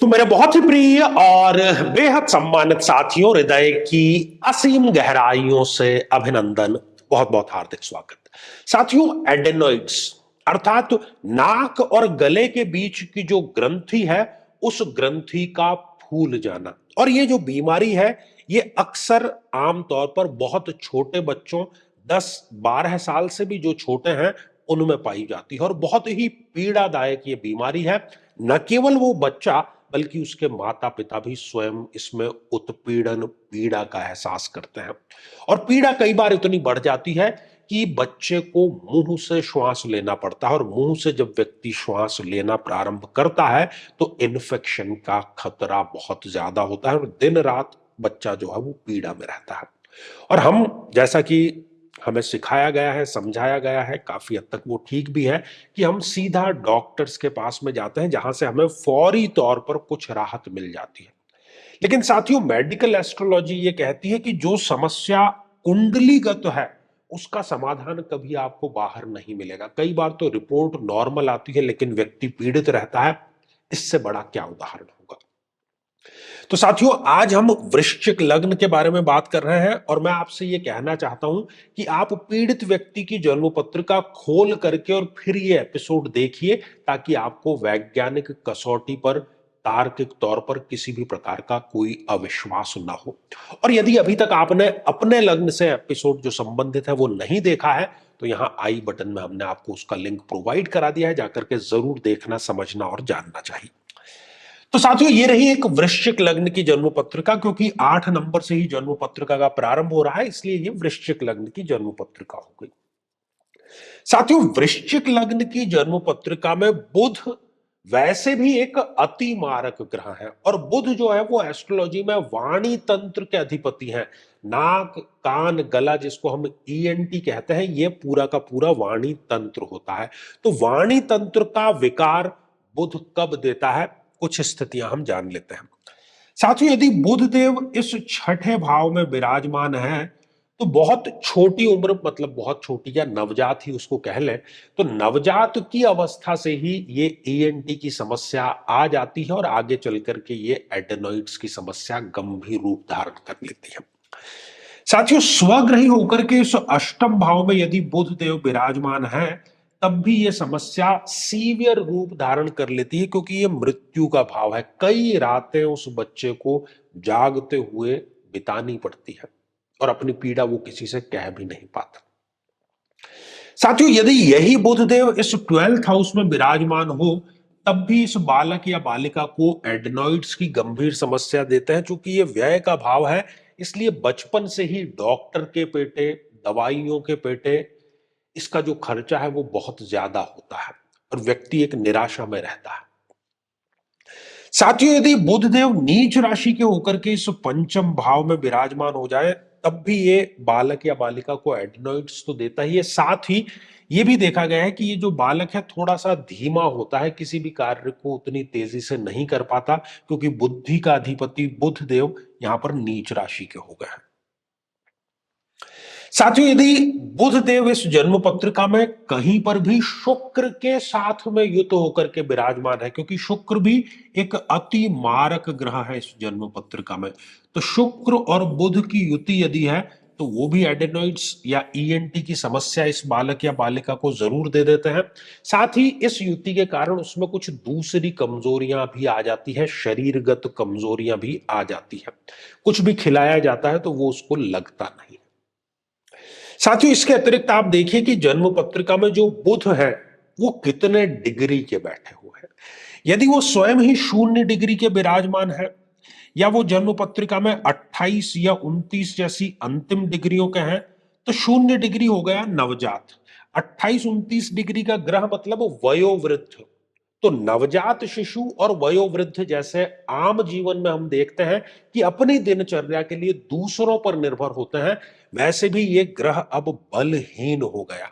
तो मेरे बहुत ही प्रिय और बेहद सम्मानित साथियों, हृदय की असीम गहराइयों से अभिनंदन, बहुत बहुत हार्दिक स्वागत। साथियों, एडेनोइड्स अर्थात नाक और गले के बीच की जो ग्रंथि है, उस ग्रंथि का फूल जाना, और ये जो बीमारी है, ये अक्सर आमतौर पर बहुत छोटे बच्चों, 10-12 साल से भी जो छोटे हैं उनमें पाई जाती है, और बहुत ही पीड़ादायक ये बीमारी है। न केवल वो बच्चा बल्कि उसके माता पिता भी स्वयं इसमें उत्पीड़न, पीड़ा का एहसास करते हैं, और पीड़ा कई बार इतनी बढ़ जाती है कि बच्चे को मुंह से श्वास लेना पड़ता है, और मुंह से जब व्यक्ति श्वास लेना प्रारंभ करता है तो इन्फेक्शन का खतरा बहुत ज्यादा होता है, और दिन रात बच्चा जो है वो पीड़ा में रहता है। और हम, जैसा कि हमें सिखाया गया है, समझाया गया है, काफी हद तक वो ठीक भी है कि हम सीधा डॉक्टर्स के पास में जाते हैं, जहां से हमें फौरी तौर पर कुछ राहत मिल जाती है। लेकिन साथियों, मेडिकल एस्ट्रोलॉजी ये कहती है कि जो समस्या कुंडलीगत है, उसका समाधान कभी आपको बाहर नहीं मिलेगा। कई बार तो रिपोर्ट नॉर्मल आती है लेकिन व्यक्ति पीड़ित रहता है। इससे बड़ा क्या उदाहरण होगा। तो साथियों, आज हम वृश्चिक लग्न के बारे में बात कर रहे हैं, और मैं आपसे यह कहना चाहता हूं कि आप पीड़ित व्यक्ति की जन्म पत्रिका खोल करके और फिर ये एपिसोड देखिए, ताकि आपको वैज्ञानिक कसौटी पर, तार्किक तौर पर किसी भी प्रकार का कोई अविश्वास ना हो। और यदि अभी तक आपने अपने लग्न से एपिसोड जो संबंधित है वो नहीं देखा है, तो यहां आई बटन में हमने आपको उसका लिंक प्रोवाइड करा दिया है, जाकर के जरूर देखना, समझना और जानना चाहिए। तो साथियों, ये रही एक वृश्चिक लग्न की जन्म पत्रिका, क्योंकि 8 नंबर से ही जन्म पत्रिका का प्रारंभ हो रहा है, इसलिए ये वृश्चिक लग्न की जन्म पत्रिका हो गई। साथियों, वृश्चिक लग्न की जन्म पत्रिका में बुध वैसे भी एक अति मारक ग्रह है, और बुध जो है वो एस्ट्रोलॉजी में वाणी तंत्र के अधिपति हैं। नाक, कान, गला, जिसको हम ईएनटी कहते हैं, ये पूरा का पूरा वाणी तंत्र होता है। तो वाणी तंत्र का विकार बुध कब देता है, कुछ स्थितियां हम जान लेते हैं। साथियों, यदि बुध देव इस छठे भाव में विराजमान है, तो बहुत छोटी उम्र, मतलब बहुत छोटी या नवजात ही उसको कह लें, तो नवजात की अवस्था से ही ये ईएनटी की समस्या आ जाती है, और आगे चल करके ये एडेनोइड्स की समस्या गंभीर रूप धारण कर लेती है। साथियों, स्वग्रही होकर के इस अष्टम भाव में यदि बुध देव विराजमान है, तब भी ये समस्या सीवियर रूप धारण कर लेती है, क्योंकि ये मृत्यु का भाव है। कई रातें उस बच्चे को जागते हुए बितानी पड़ती है, और अपनी पीड़ा वो किसी से कह भी नहीं पाता। साथियों, यदि यही बुधदेव इस 12th हाउस में विराजमान हो, तब भी इस बालक या बालिका को एडेनोइड्स की गंभीर समस्या देते हैं। चूंकि ये व्यय का भाव है, इसलिए बचपन से ही डॉक्टर के पेटे, दवाइयों के पेटे, इसका जो खर्चा है वो बहुत ज्यादा होता है, और व्यक्ति एक निराशा में रहता है। साथियों, यदि बुधदेव नीच राशि के होकर के इस पंचम भाव में विराजमान हो जाए, तब भी ये बालक या बालिका को एडेनोइड्स तो देता ही है। साथ ही ये भी देखा गया है कि ये जो बालक है थोड़ा सा धीमा होता है, किसी भी कार्य को उतनी तेजी से नहीं कर पाता, क्योंकि बुद्धि का अधिपति बुध देव यहां पर नीच राशि के हो गए हैं। साथियों, यदि बुध देव इस जन्म पत्रिका में कहीं पर भी शुक्र के साथ में युत होकर के विराजमान है, क्योंकि शुक्र भी एक अति मारक ग्रह है इस जन्म पत्रिका में, तो शुक्र और बुध की युति यदि है, तो वो भी एडेनोइड्स या ईएनटी की समस्या इस बालक या बालिका को जरूर दे देते हैं। साथ ही इस युति के कारण उसमें कुछ दूसरी कमजोरियां भी आ जाती है, शरीरगत कमजोरियां भी आ जाती है। कुछ भी खिलाया जाता है तो वो उसको लगता नहीं। साथियों, इसके अतिरिक्त आप देखिए कि जन्म पत्रिका में जो बुध है, वो कितने डिग्री के बैठे हुए हैं। यदि वो स्वयं ही 0 डिग्री के विराजमान है, या वो जन्म पत्रिका में 28 या 29 जैसी अंतिम डिग्रियों के हैं, तो 0 डिग्री हो गया नवजात। 28-29 डिग्री का ग्रह मतलब वयोवृद्ध। तो नवजात शिशु और वयोवृद्ध जैसे आम जीवन में हम देखते हैं कि अपनी दिनचर्या के लिए दूसरों पर निर्भर होते हैं, वैसे भी ये ग्रह अब बलहीन हो गया।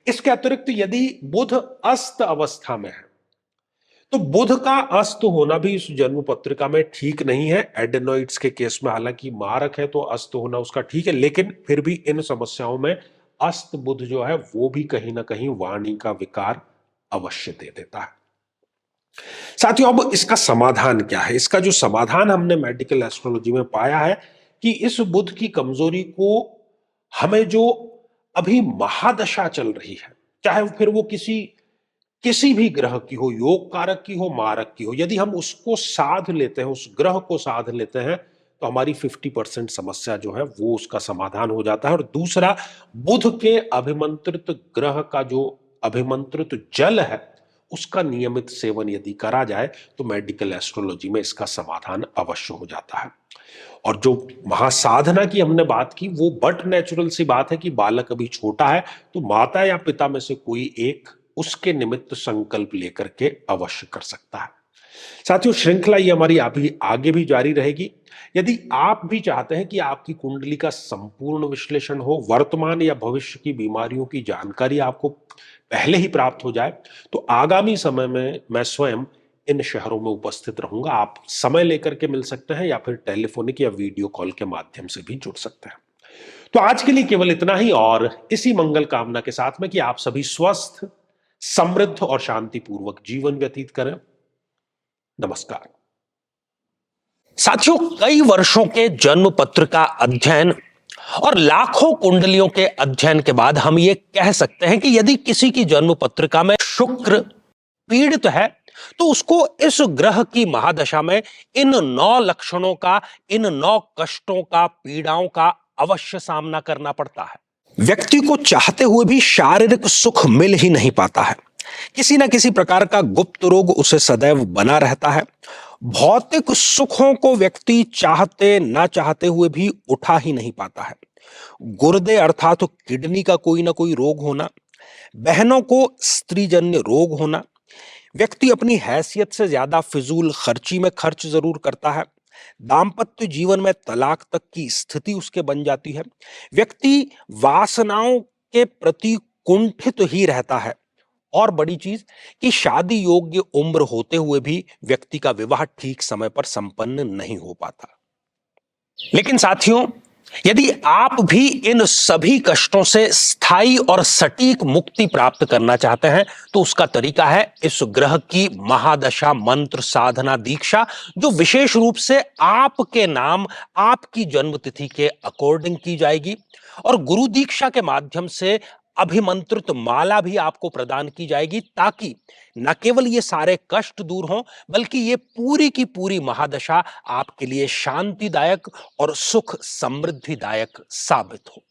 इसके अतिरिक्त यदि बुध अस्त अवस्था में है, तो बुध का अस्त होना भी इस जन्म पत्रिका में ठीक नहीं है। एडेनोइड्स के केस में हालांकि मारक है, तो अस्त होना उसका ठीक है, लेकिन फिर भी इन समस्याओं में अस्त बुध जो है वो भी कहीं ना कहीं वाणी का विकार अवश्य दे देता है। साथियों, अब इसका समाधान क्या है? इसका जो समाधान हमने मेडिकल एस्ट्रोलॉजी में पाया है कि इस बुध की कमजोरी को हमें जो अभी महादशा चल रही है, चाहे फिर वो किसी किसी भी ग्रह की हो, योग कारक की हो, मारक की हो, यदि हम उसको साध लेते हैं, उस ग्रह को साध लेते हैं, तो हमारी 50% समस्या जो है वो उसका समाधान हो जाता है। और दूसरा, बुध के अभिमंत्रित ग्रह का जो अभिमंत्रित जल है उसका नियमित सेवन यदि करा जाए तो मेडिकल एस्ट्रोलॉजी में इसका समाधान अवश्य हो जाता है। और जो महासाधना की हमने बात की, वो बट नेचुरल सी बात है कि बालक अभी छोटा है, तो माता या पिता में से कोई एक उसके निमित्त संकल्प लेकर के अवश्य कर सकता है। साथियों, श्रृंखला ये हमारी अभी आगे भी जारी रहेगी। यदि आप भी चाहते हैं कि आपकी कुंडली का संपूर्ण विश्लेषण हो, वर्तमान या भविष्य की बीमारियों की जानकारी आपको पहले ही प्राप्त हो जाए, तो आगामी समय में मैं स्वयं इन शहरों में उपस्थित रहूंगा। आप समय लेकर के मिल सकते हैं या फिर टेलीफोनिक या वीडियो कॉल के माध्यम से भी जुड़ सकते हैं। तो आज के लिए केवल इतना ही, और इसी मंगल कामना के साथ में कि आप सभी स्वस्थ, समृद्ध और शांतिपूर्वक जीवन व्यतीत करें। नमस्कार। साथियों, कई वर्षों के जन्म पत्र का अध्ययन और लाखों कुंडलियों के अध्ययन के बाद हम ये कह सकते हैं कि यदि किसी की जन्म पत्रिका में शुक्र पीड़ित है तो उसको इस ग्रह की महादशा में इन 9 लक्षणों का, इन 9 कष्टों का, पीड़ाओं का अवश्य सामना करना पड़ता है। व्यक्ति को चाहते हुए भी शारीरिक सुख मिल ही नहीं पाता है। किसी ना किसी प्रकार का गुप्त रोग उसे सदैव बना रहता है। भौतिक सुखों को व्यक्ति चाहते ना चाहते हुए भी उठा ही नहीं पाता है। गुर्दे अर्थात किडनी का कोई ना कोई रोग होना, बहनों को स्त्रीजन्य रोग होना, व्यक्ति अपनी हैसियत से ज्यादा फिजूल खर्ची में खर्च जरूर करता है, दाम्पत्य जीवन में तलाक तक की स्थिति उसके बन जाती है, व्यक्ति वासनाओं के प्रति कुंठित ही रहता है, और बड़ी चीज कि शादी योग्य उम्र होते हुए भी व्यक्ति का विवाह ठीक समय पर संपन्न नहीं हो पाता। लेकिन साथियों, यदि आप भी इन सभी कष्टों से स्थायी और सटीक मुक्ति प्राप्त करना चाहते हैं तो उसका तरीका है इस ग्रह की महादशा मंत्र साधना दीक्षा, जो विशेष रूप से आपके नाम, आपकी जन्मतिथि के अकॉर्डिंग की जाएगी। और गुरु दीक्षा के माध्यम से अभिमंत्रित माला भी आपको प्रदान की जाएगी, ताकि न केवल ये सारे कष्ट दूर हों, बल्कि ये पूरी की पूरी महादशा आपके लिए शांतिदायक और सुख समृद्धिदायक साबित हो।